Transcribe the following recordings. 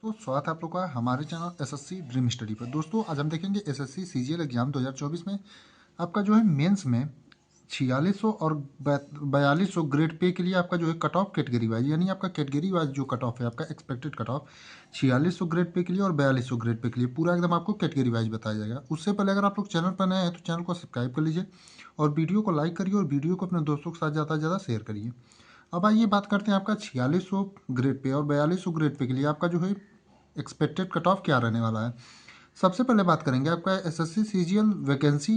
तो स्वागत है आप लोग का हमारे चैनल एसएससी ड्रीम स्टडी पर। दोस्तों आज हम देखेंगे एसएससी सीजीएल एग्जाम 2024 में आपका जो है मेंस में 4600 और 4200 ग्रेड पे के लिए आपका जो है कट ऑफ कैटेगरी वाइज, यानी आपका कैटेगरी वाइज जो कट ऑफ है आपका expected cut off 4600 grade pay के लिए और 4200 ग्रेड पे के लिए पूरा एकदम आपको कैटेगरी वाइज बताया जाएगा। उससे पहले अगर आप लोग चैनल पर नए हैं तो चैनल को सब्सक्राइब कर लीजिए और वीडियो को लाइक करिए और वीडियो को अपने दोस्तों के साथ ज़्यादा से ज़्यादा शेयर करिए। अब आइए बात करते हैं आपका 4600 ग्रेड पे और 4200 ग्रेड पे के लिए आपका जो है एक्सपेक्टेड कट ऑफ क्या रहने वाला है। सबसे पहले बात करेंगे आपका एसएससी सीजीएल वैकेंसी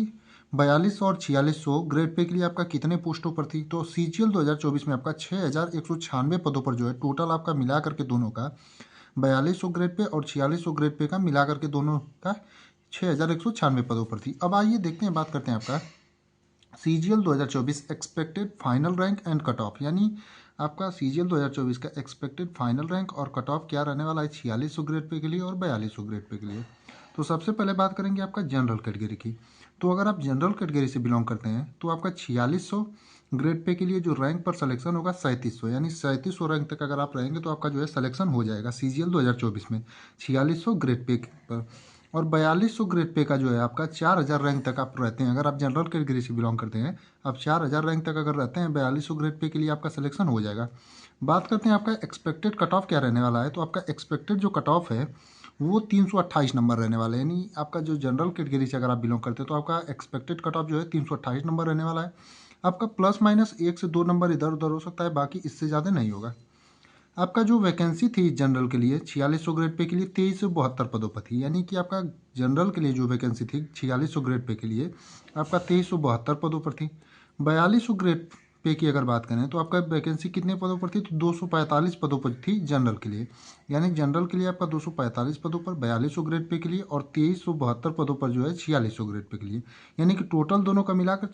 4200 और 4600 ग्रेड पे के लिए आपका कितने पोस्टों पर थी। तो सीजीएल 2024 में आपका 6196 पदों पर जो है टोटल आपका मिला करके दोनों का 4200 ग्रेड पे और 4600 ग्रेड पे का मिला करके दोनों का 6196 पदों पर थी। अब आइए देखते हैं, बात करते हैं आपका CGL 2024 expected final rank and cut off, यानी आपका सीजीएल 2024 का एक्सपेक्टेड फाइनल रैंक और कट ऑफ क्या रहने वाला है 4600 ग्रेड पे के लिए और 4200 ग्रेड पे के लिए। तो सबसे पहले बात करेंगे आपका जनरल कैटेगरी की। तो अगर आप जनरल कैटेगरी से बिलोंग करते हैं तो आपका 4600 ग्रेड पे के लिए जो रैंक पर सिलेक्शन होगा 3700, यानी 3700 रैंक तक अगर आप रहेंगे तो आपका जो है सिलेक्शन हो जाएगा सीजीएल 2024 में 4600 ग्रेड पे पर। और 4200 ग्रेड पे का जो है आपका 4000 रैंक तक आप रहते हैं, अगर आप जनरल कैटेगरी से बिलोंग करते हैं आप 4000 रैंक तक अगर रहते हैं 4200 ग्रेड पे के लिए आपका सिलेक्शन हो जाएगा। बात करते हैं आपका एक्सपेक्टेड कट ऑफ क्या रहने वाला है। तो आपका एक्सपेक्टेड जो कट ऑफ है वो 328 नंबर रहने वाला है, यानी आपका जो जनरल कैटेगरी से अगर आप बिलोंग करते हैं तो आपका एक्सपेक्टेड कट ऑफ जो है 328 नंबर रहने वाला है। आपका प्लस माइनस 1 से 2 नंबर इधर उधर हो सकता है, बाकी इससे ज़्यादा नहीं होगा। आपका जो वैकेंसी थी जनरल के लिए 4600 ग्रेड पे के लिए 2372 पदों पर थी, यानी कि आपका जनरल के लिए जो वैकेंसी थी 4600 ग्रेड पे के लिए आपका 2372 पदों पर थी। 4200 ग्रेड पे की अगर बात करें तो आपका वैकेंसी कितने पदों पर थी, तो 245 पदों पर थी जनरल के लिए, यानी जनरल के लिए आपका 245 पदों पर 4200 ग्रेड पे के लिए और 2372 पदों पर जो है 4600 ग्रेड पे के लिए, यानी कि टोटल दोनों का मिलाकर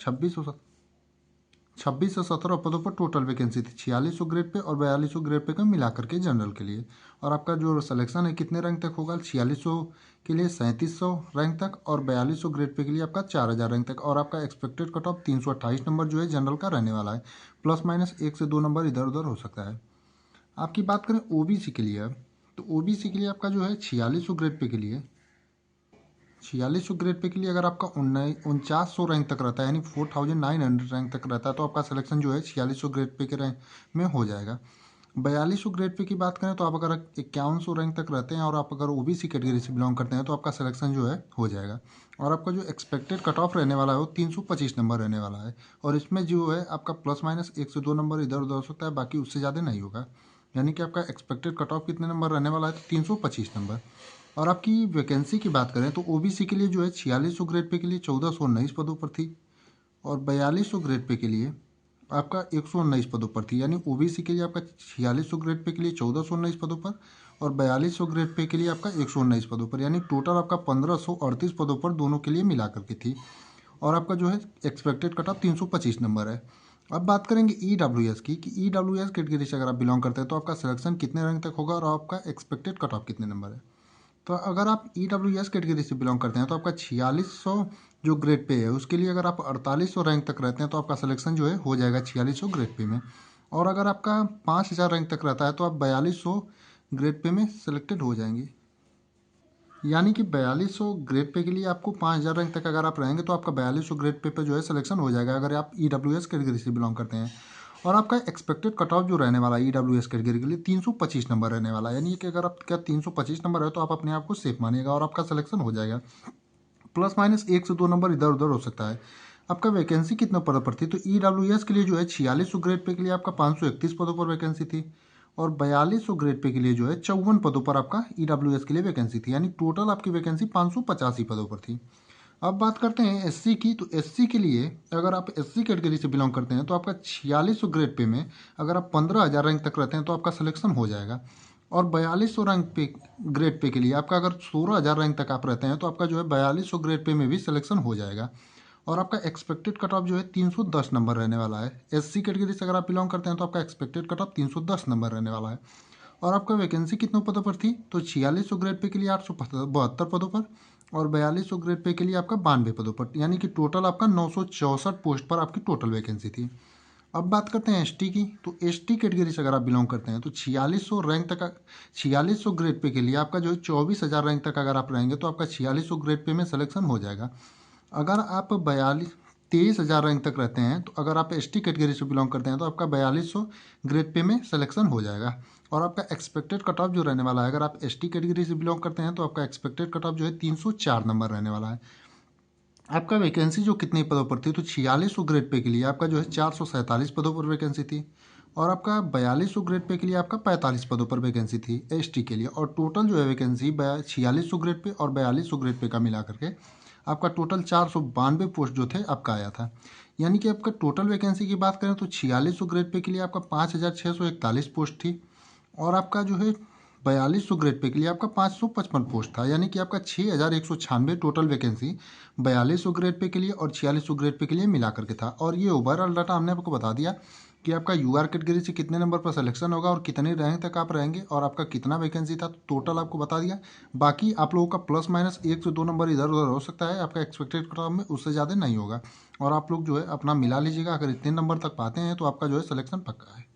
26 से 17 पदों पर टोटल वैकेंसी थी 4600 ग्रेड पे और 4200 ग्रेड पे का मिला करके जनरल के लिए। और आपका जो सिलेक्शन है कितने रैंक तक होगा, 4600 के लिए 3700 रैंक तक और 4200 ग्रेड पे के लिए आपका 4000 रैंक तक। और आपका एक्सपेक्टेड कट ऑफ 328 नंबर जो है जनरल का रहने वाला है, प्लस माइनस 1 से 2 नंबर इधर उधर हो सकता है। आपकी बात करें ओबीसी के लिए, तो ओबीसी के लिए आपका जो है 4600 ग्रेड पे के लिए 4600 ग्रेड पे के लिए अगर आपका 4900 रैंक तक रहता है, यानी 4900 रैंक तक रहता है, तो आपका सिलेक्शन जो है 4600 ग्रेड पे के रैंक में हो जाएगा। 4200 ग्रेड पे की बात करें तो आप अगर 5100 रैंक तक रहते हैं और आप अगर ओबीसी कैटेगरी से बिलोंग करते हैं तो आपका सिलेक्शन जो है हो जाएगा। और आपका जो एक्सपेक्टेड कट ऑफ रहने वाला है वो 325 नंबर रहने वाला है, और इसमें जो है आपका प्लस माइनस 1 से 2 नंबर इधर उधर हो सकता है, बाकी उससे ज़्यादा नहीं होगा। यानी कि आपका एक्सपेक्टेड कट ऑफ कितने नंबर रहने वाला है, तो 325 नंबर। और आपकी वैकेंसी की बात करें तो ओबीसी के लिए जो है 4600 ग्रेड पे के लिए 1419 पदों पर थी और 4200 ग्रेड पे के लिए आपका 119 पदों पर थी, यानी ओबीसी के लिए आपका 4600 ग्रेड पे के लिए 1419 पदों पर और 4200 ग्रेड पे के लिए आपका 119 पदों पर, यानी टोटल आपका 1538 पदों पर दोनों के लिए मिला करके थी। और आपका जो है एक्सपेक्टेड कट ऑफ 325 नंबर है। अब बात करेंगे ईडब्ल्यूएस की, कि ईडब्ल्यूएस कैटेगरी से अगर आप बिलोंग करते हैं तो आपका सिलेक्शन कितने रैंक तक होगा और आपका एक्सपेक्टेड कट ऑफ कितने नंबर है। तो अगर आप ईडब्ल्यूएस कैटेगरी से बिलोंग करते हैं तो आपका 4600 जो ग्रेड पे है उसके लिए अगर आप 4800 रैंक तक रहते हैं तो आपका सिलेक्शन जो है हो जाएगा 4600 ग्रेड पे में। और अगर आपका 5000 रैंक तक रहता है तो आप 4200 ग्रेड पे में सिलेक्टेड हो जाएंगे, यानी कि 4200 ग्रेड पे के लिए आपको 5000 रैंक तक अगर आप रहेंगे तो आपका 4200 ग्रेड पे जो है सिलेक्शन हो जाएगा अगर आप ईडब्ल्यूएस कैटेगरी से बिलोंग करते हैं। और आपका एक्सपेक्टेड कट ऑफ जो रहने वाला है ईडब्ल्यूएस कैटेगरी के लिए 325 नंबर रहने वाला है, यानी कि अगर आपका 325 नंबर है तो आप अपने आप को सेफ मानिएगा और आपका सिलेक्शन हो जाएगा। प्लस माइनस 1 से 2 नंबर इधर उधर हो सकता है। आपका वैकेंसी कितने पदों पर थी, तो ईडब्ल्यूएस के लिए जो है 4600 ग्रेड पे के लिए आपका 531 पदों पर वैकेंसी थी और 4200 ग्रेड पे के लिए जो है 54 पदों पर आपका ईडब्ल्यूएस के लिए वैकेंसी थी, यानी टोटल आपकी वैकेंसी 585 पदों पर थी। अब बात करते हैं एससी की, तो एससी के लिए अगर आप एससी कैटेगरी से बिलोंग करते हैं तो आपका 4600 ग्रेड पे में अगर आप 15000 रैंक तक रहते हैं तो आपका सिलेक्शन हो जाएगा। और 4200 रैंक पे ग्रेड पे के लिए आपका अगर 16000 रैंक तक आप रहते हैं तो आपका जो है 4200 ग्रेड पे में भी सिलेक्शन हो जाएगा। और आपका एक्सपेक्टेड कट ऑफ जो है 310 नंबर रहने वाला है। एससी कैटेगरी से अगर आप बिलोंग करते हैं तो आपका एक्सपेक्टेड कट ऑफ 310 नंबर रहने वाला है। और आपका वैकेंसी कितनों पदों पर थी, तो 4600 ग्रेड पे के लिए 872 पदों पर और 4200 ग्रेड पे के लिए आपका 92 पदों पर, यानी कि टोटल आपका 964 पोस्ट पर आपकी टोटल वैकेंसी थी। अब बात करते हैं एसटी की। तो एसटी कैटेगरी से अगर आप बिलोंग करते हैं तो 4600 रैंक तक, 4600 ग्रेड पे के लिए आपका जो है 24,000 रैंक तक अगर आप रहेंगे तो आपका 4600 ग्रेड पे में सिलेक्शन हो जाएगा। अगर आप 23,000 रैंक तक रहते हैं तो अगर आप एसटी कैटेगरी से बिलोंग करते हैं तो आपका 4200 ग्रेड पे में सिलेक्शन हो जाएगा। और आपका एक्सपेक्टेड कट ऑफ जो रहने वाला है, अगर आप एसटी कैटेगरी से बिलोंग करते हैं तो आपका एक्सपेक्टेड कट ऑफ जो है 304 नंबर रहने वाला है। आपका वैकेंसी जो कितने पदों पर थी, तो 4600 ग्रेड पे के लिए आपका जो है 447 पदों पर वैकेंसी थी। और आपका 4200 ग्रेड पे के लिए आपका 45 पदों पर वैकेंसी थी एसटी के लिए। और टोटल जो है वैकेंसी 4600 ग्रेड पे और 4200 ग्रेड पे का मिला करके आपका टोटल 492 पोस्ट जो थे आपका आया था। यानी कि आपका टोटल वैकेंसी की बात करें तो 4600 ग्रेड पे के लिए आपका 5641 पोस्ट थी। और आपका जो है 4200 ग्रेड पे के लिए आपका 555 पोस्ट था। यानी कि आपका 6196 टोटल वैकेंसी 4200 ग्रेड पे के लिए और 4600 ग्रेड पे के लिए मिला करके था। और ये ओवरऑल डाटा हमने आपको बता दिया कि आपका यूआर कैटेगरी से कितने नंबर पर सिलेक्शन होगा और कितने रैंक तक आप रहेंगे और आपका कितना वैकेंसी था, तो टोटल आपको बता दिया। बाकी आप लोगों का प्लस माइनस 1 से 2 नंबर इधर उधर हो सकता है, आपका एक्सपेक्टेड कट ऑफ में उससे ज़्यादा नहीं होगा। और आप लोग जो है अपना मिला लीजिएगा, अगर इतने नंबर तक पाते हैं तो आपका जो है सिलेक्शन पक्का है।